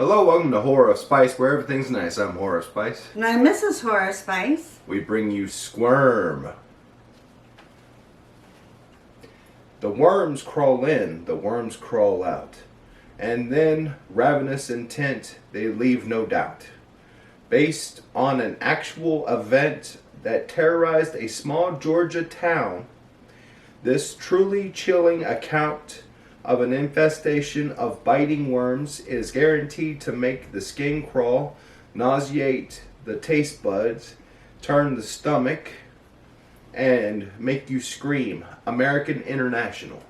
Hello, welcome to Horror of Spice, where everything's nice. I'm Horror of Spice. And I'm Mrs. Horrorspice. We bring you Squirm. The worms crawl in, the worms crawl out. And then, ravenous intent, they leave no doubt. Based on an actual event that terrorized a small Georgia town, this truly chilling account of an infestation of biting worms is guaranteed to make the skin crawl, nauseate the taste buds, turn the stomach, and make you scream. American International.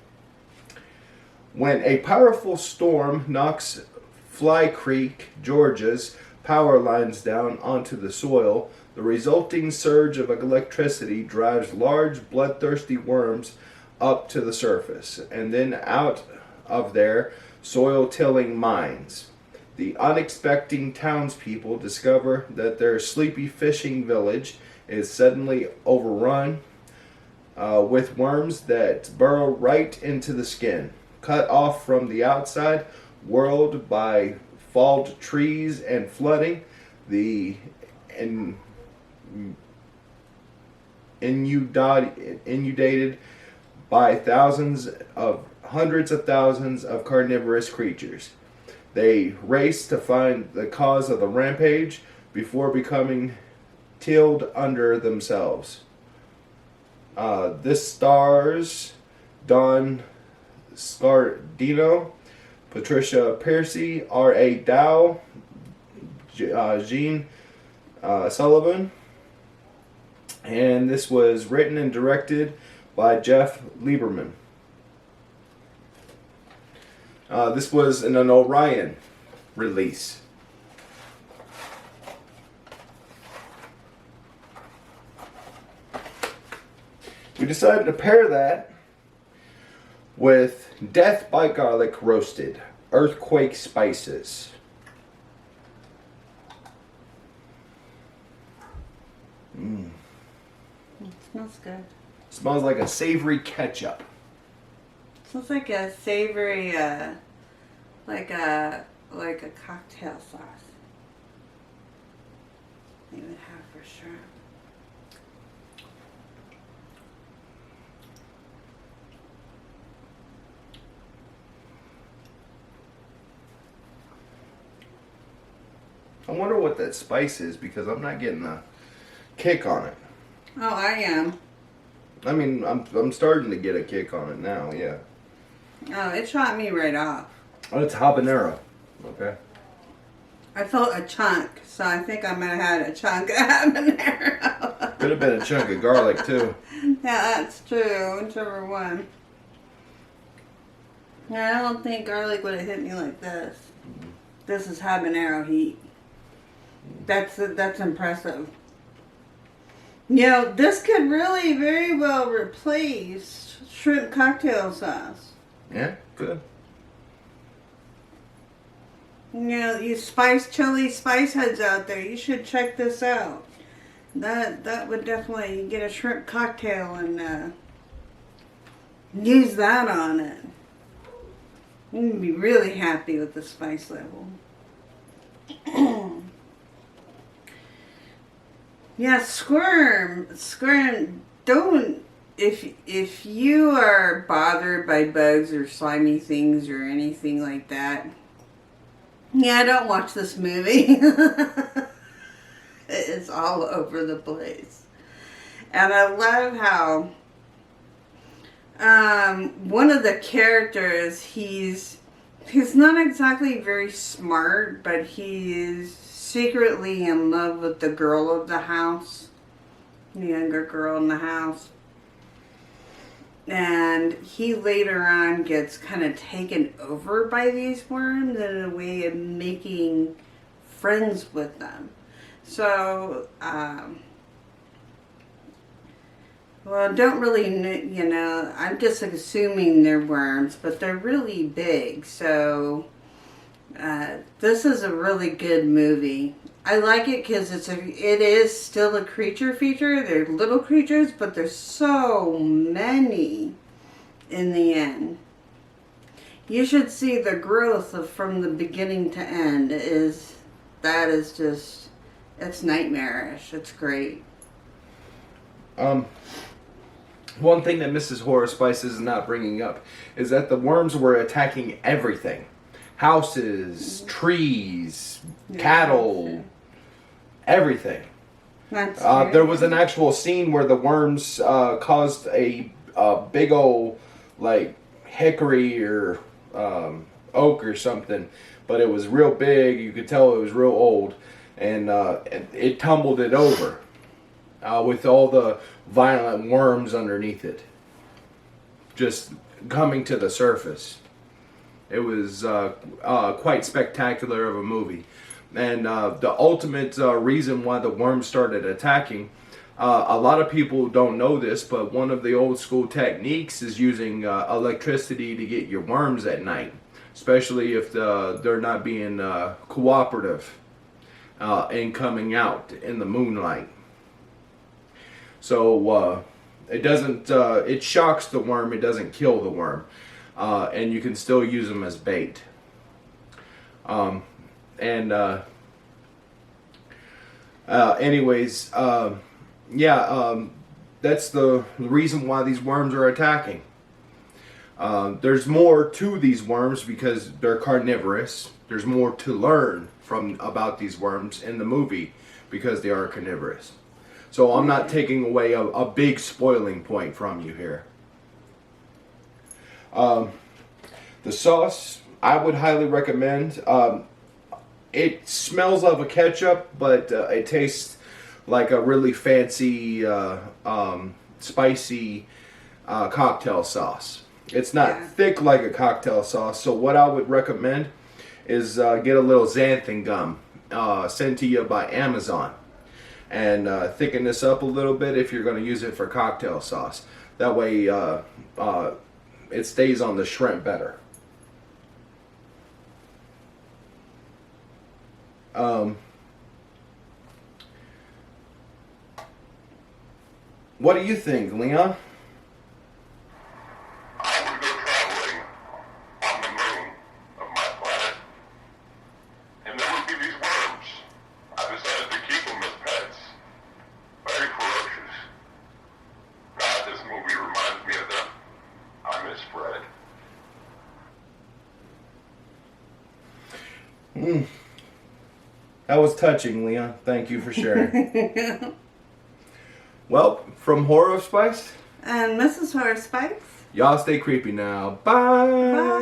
When a powerful storm knocks Fly Creek, Georgia's power lines down onto the soil, the resulting surge of electricity drives large bloodthirsty worms up to the surface and then out of their soil-tilling mines. The unexpecting townspeople discover that their sleepy fishing village is suddenly overrun with worms that burrow right into the skin. Cut off from the outside world by falled trees and flooding, the inundated by hundreds of thousands of carnivorous creatures. They race to find the cause of the rampage before becoming tilled under themselves. This stars Don Scardino, Patricia Piercy, R.A. Dow, Gene Sullivan, and this was written and directed by Jeff Lieberman. This was an Orion release. We decided to pair that with Death by Garlic Roasted, Earthquake Spices. It smells good. Smells like a savory ketchup. Smells like a savory, like a cocktail sauce. You would have for sure. I wonder what that spice is because I'm not getting a kick on it. Oh, I am. I mean, I'm starting to get a kick on it now, yeah. Oh, it shot me right off. Oh, it's habanero. Okay. I felt a chunk, so I think I might have had a chunk of habanero. Could have been a chunk of garlic, too. Yeah, that's true. Whichever one. Yeah, I don't think garlic would have hit me like this. This is habanero heat. That's impressive. You know, this could really very well replace shrimp cocktail sauce. Yeah, good. You know, you chili spice heads out there, you should check this out. That would definitely get a shrimp cocktail and use that on it. You'd be really happy with the spice level. Yeah, Squirm, don't, if you are bothered by bugs or slimy things or anything like that, yeah, don't watch this movie. It's all over the place. And I love how one of the characters, he's not exactly very smart, but he is secretly in love with the girl of the house, the younger girl in the house. And he later on gets kind of taken over by these worms in a way of making friends with them. So, well, don't really, you know, I'm just assuming they're worms, but they're really big. So, this is a really good movie. I like it because it is still a creature feature. They're little creatures, but there's so many in the end. You should see the growth of from the beginning to end. It's nightmarish. It's great. One thing that Mrs. Horrorspice is not bringing up is that the worms were attacking everything. Houses, trees, cattle, everything. There was an actual scene where the worms caused a big old, like, hickory or oak or something, but it was real big. You could tell it was real old, and it tumbled it over with all the violent worms underneath it just coming to the surface. It was quite spectacular of a movie. And the ultimate reason why the worms started attacking, a lot of people don't know this, but one of the old school techniques is using electricity to get your worms at night, especially if they're not being cooperative in coming out in the moonlight. So it doesn't, it shocks the worm, it doesn't kill the worm. And you can still use them as bait. Anyways, that's the reason why these worms are attacking. There's more to these worms because they're carnivorous. There's more to learn about these worms in the movie because they are carnivorous. So I'm not taking away a big spoiling point from you here. The sauce, I would highly recommend. It smells of a ketchup, but it tastes like a really fancy, spicy cocktail sauce. It's not thick like a cocktail sauce, so what I would recommend is get a little xanthan gum sent to you by Amazon. And thicken this up a little bit if you're going to use it for cocktail sauce. That way it stays on the shrimp better. What do you think, Leon? I would go traveling on the moon of my planet, and there would be these worms. I decided to keep them as pets. Very ferocious. God, this movie reminds me of them. I miss Fred. That was touching, Leon. Thank you for sharing. Well, from Horrorofspice and Mrs. Horrorspice. y'all stay creepy now. Bye. Bye.